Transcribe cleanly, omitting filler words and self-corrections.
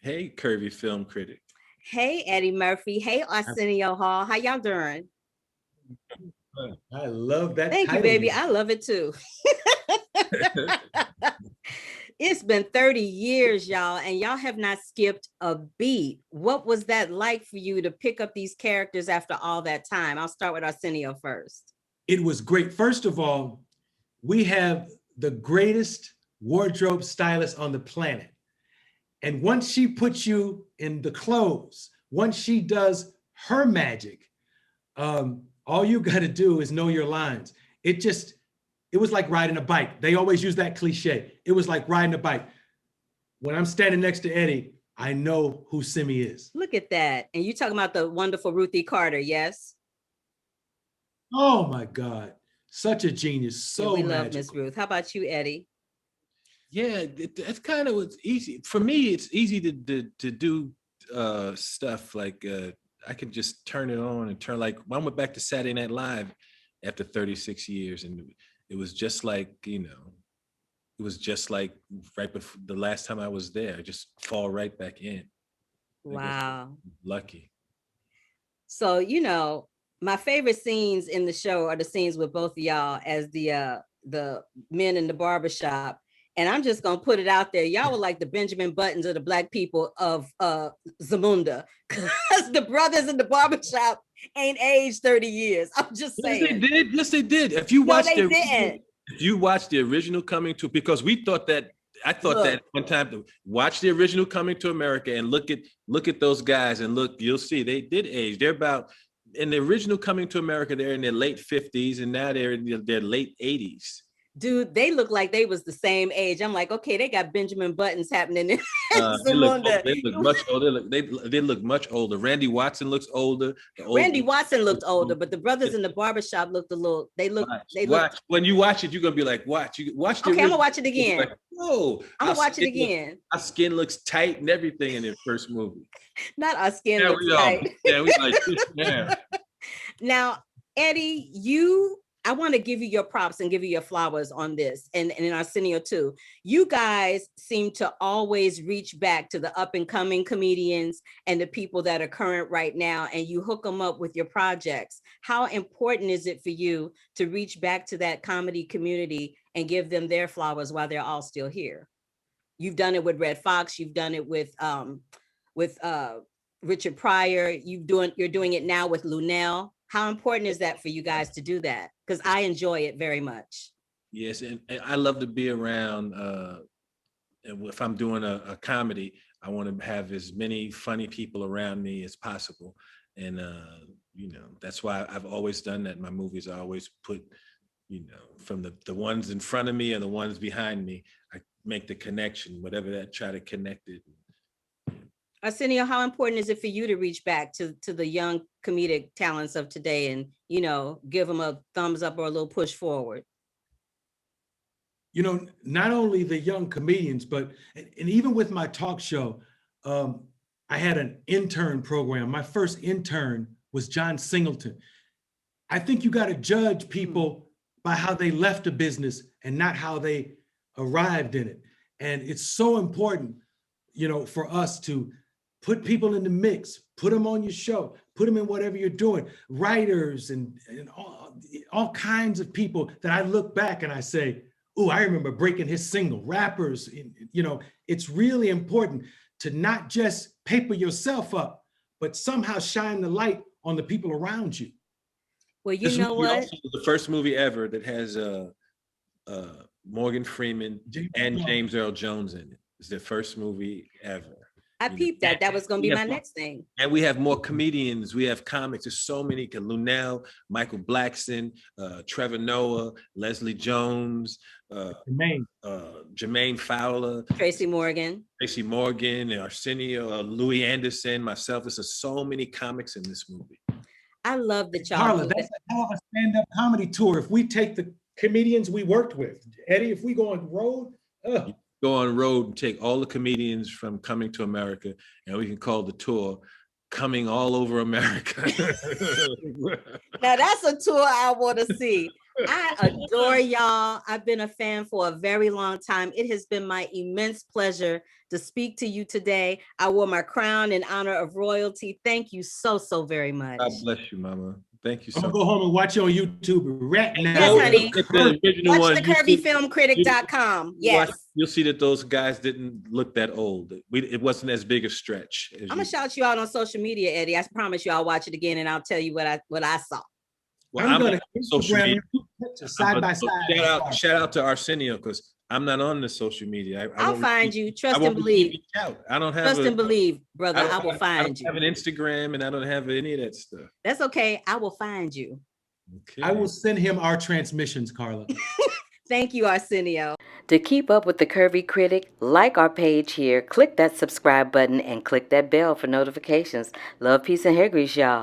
Hey, Curvy film critic. Hey, Eddie Murphy. Hey, Arsenio Hall. How y'all doing? I love that Thank you, title baby. you I love it too. It's been 30 years, y'all, and y'all have not skipped a beat. What was that like for you to pick up these characters after all that time? I'll start with Arsenio first. It was great. First of all, we have the greatest wardrobe stylist on the planet. And once she puts you in the clothes, once she does her magic, all you got to do is know your lines. It was like riding a bike. They always use that cliche. It was like riding a bike. When I'm standing next to Eddie, I know who Simi is. Look at that. And you talking about the wonderful Ruthie Carter, yes? Oh my God. Such a genius. Yeah, So we love Miss magical. Ruth. How about you, Eddie? Yeah, that's kind of what's easy for me. It's easy to do stuff like I can just turn it on and turn like I went back to Saturday Night Live after 36 years, and it was just like it was just like right before the last time I was there. I just fall right back in. I guess Wow. lucky. So, my favorite scenes in the show are the scenes with both of y'all as the men in the barbershop. And I'm just gonna put it out there. Y'all were like the Benjamin Buttons of the black people of Zamunda. Because the brothers in the barbershop ain't aged 30 years. I'm just Yes, they saying. did. Yes, they did. If you No, watch they the didn't. if you watch the original Coming to, because we thought that I thought Look. that one time to watch the original Coming to America and look at those guys and look, you'll see they did age. They're about in the original Coming to America, they're in their late 50s, and now they're in their late 80s. Dude, they look like they was the same age. I'm like, okay, they got Benjamin Buttons happening in Zamunda. They look much older. They look much older. Randy Watson looks older. Randy Watson looked older, but the brothers in the barbershop looked a little, watch. When you watch it, you're gonna be like, watch. You watch the okay, I'm original, gonna watch it again. like, whoa, I'm gonna watch it again. Our skin looks tight and everything in the first movie. Not our skin Yeah, looks we are. tight. Yeah, we like yeah. Now, Eddie, I want to give you your props and give you your flowers on this, and in Arsenio too. You guys seem to always reach back to the up and coming comedians and the people that are current right now, and you hook them up with your projects. How important is it for you to reach back to that comedy community and give them their flowers while they're all still here? You've done it with Red Fox. You've done it with Richard Pryor. You're doing it now with Lunel. How important is that for you guys to do that? Because I enjoy it very much. Yes, and I love to be around. And if I'm doing a comedy, I want to have as many funny people around me as possible. And that's why I've always done that. In my movies, I always put, from the ones in front of me and the ones behind me, I make the connection, whatever that, try to connect it. Arsenio, how important is it for you to reach back to the young comedic talents of today and, give them a thumbs up or a little push forward? Not only the young comedians, but, and even with my talk show, I had an intern program. My first intern was John Singleton. I think you got to judge people by how they left a business and not how they arrived in it. And it's so important, for us to put people in the mix, put them on your show, put them in whatever you're doing, writers and all kinds of people that I look back and I say, oh, I remember breaking his single, rappers. It's really important to not just paper yourself up, but somehow shine the light on the people around you. Well, you know what? Also the first movie ever that has Morgan Freeman and James Earl Jones in it. It's their first movie ever. I peeped that. That was going to be my next thing. And we have more comedians. We have comics. There's so many. Lunel, Michael Blackson, Trevor Noah, Leslie Jones, Jermaine Fowler, Tracy Morgan, and Arsenio, Louis Anderson, myself. There's so many comics in this movie. I love the y'all. Carla, that's a hell of a stand-up comedy tour. If we take the comedians we worked with, Eddie, if we go on the road, go on road and take all the comedians from Coming to America, and we can call the tour Coming All Over America. Now that's a tour I want to see. I adore y'all. I've been a fan for a very long time. It has been my immense pleasure to speak to you today. I wore my crown in honor of royalty. Thank you so, so very much. God bless you, Mama. Thank you I'm so gonna much. go home and watch you on YouTube right now. Yes, honey. The original Watch one, the you see- curvyfilmcritic.com. Yes. You'll see that those guys didn't look that old. It wasn't as big a stretch. I'm gonna shout you out on social media, Eddie. I promise you I'll watch it again and I'll tell you what I saw. Well, I'm gonna on social Instagram media. pictures side by side. Shout out to Arsenio, because I'm not on the social media. I'll find you. Trust and believe. I don't have Trust and believe, brother. I will I find don't have you. an Instagram, and I don't have any of that stuff. That's okay. I will find you. Okay. I will send him our transmissions, Carla. Thank you, Arsenio. To keep up with the Curvy Critic, like our page here, click that subscribe button, and click that bell for notifications. Love, peace, and hair grease, y'all.